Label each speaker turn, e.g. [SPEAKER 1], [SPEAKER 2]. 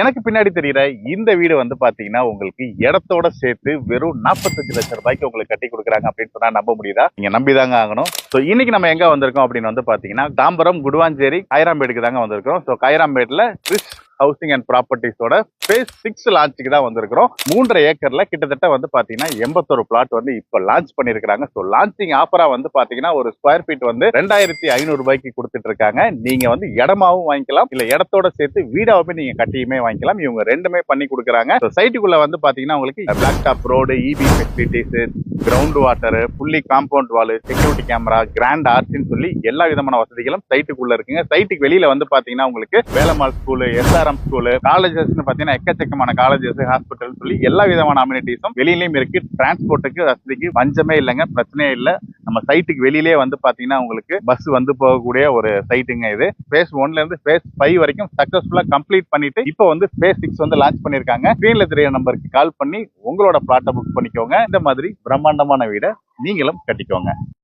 [SPEAKER 1] எனக்கு பின்னாடி தெரியுற இந்த வீடு வந்து பாத்தீங்கன்னா உங்களுக்கு இடத்தோட சேர்த்து வெறும் 45 லட்சம் ரூபாய்க்கு உங்களுக்கு கட்டி கொடுக்குறாங்க அப்படின்னு சொன்னா நம்ப முடியுதா? நீங்க நம்பிதாங்க ஆகணும். சோ இன்னைக்கு நம்ம எங்க வந்திருக்கோம் அப்படின்னு வந்து பாத்தீங்கன்னா தாம்பரம் குடுவாஞ்சேரி கைராம்பேடுக்கு தாங்க வந்திருக்கோம். சோ கைராம்பேட்ல கிறிஸ் ஹவுசிங் அண்ட் ப்ராப்பர்ட்டிஸோட phase 6 லான்ச்சுக்கு தான் வந்திருக்கிறோம். 3.5 ஏக்கர்ல கிட்டத்தட்ட வந்து பாத்தீங்கன்னா 81 பிளாட் வந்து இப்ப லான்ச் பண்ணிருக்காங்க. சோ லான்ச்சிங் ஆஃபரா வந்து பாத்தீங்கன்னா ஒரு ஸ்கொயர் ஃபீட் வந்து 2500 ரூபாய்க்கு கொடுத்துட்டு இருக்காங்க. நீங்க வந்து இடமாவும் வாங்கிக்கலாம், இல்ல இடத்தோட சேர்த்து வீடாவுமே நீங்க கட்டியுமே வாங்கிக்கலாம். இவங்க ரெண்டுமே பண்ணி கொடுக்குறாங்க. சைட்டுக்குள்ள வந்து பாத்தீங்கன்னா உங்களுக்கு black top road, EB facilities, ground water, fully compound wall, security camera, grand ஆர்ட்ஸ்னு சொல்லி எல்லா விதமான வசதிகளும் சைட்டுக்குள்ள இருக்குங்க. சைட்டுக்கு வெளியில வந்து பாத்தீங்கன்னா உங்களுக்கு Velammal school, SRM school, colleges பாத்தீங்கன்னா எக்கச்சக்கமான காலேஜஸ், ஹாஸ்பிட்டல் சொல்லி எல்லா விதமான அம்யூனிட்டிஸும் வெளியிலயும் இருக்கு. டிரான்ஸ்போர்ட்டுக்கு வசதிக்கு பஞ்சமே இல்லைங்க, பிரச்சனையே இல்லை. நம்ம சைட்டுக்கு வெளியிலே வந்து பாத்தீங்கன்னா உங்களுக்கு பஸ் வந்து போகக்கூடிய ஒரு சைட்டுங்க இது. phase 1ல இருந்து phase 5 வரைக்கும் சக்சஸ்ஃபுல்லா கம்ப்ளீட் பண்ணிட்டு இப்போ வந்து phase 6 வந்து லான்ச் பண்ணிருக்காங்க. ஸ்கிரீன்ல தெரிய நம்பருக்கு கால் பண்ணி உங்களோட பிளாட்டை புக் பண்ணிக்கோங்க. இந்த மாதிரி பிரம்மாண்டமான வீடை நீங்களும் கட்டிக்கோங்க.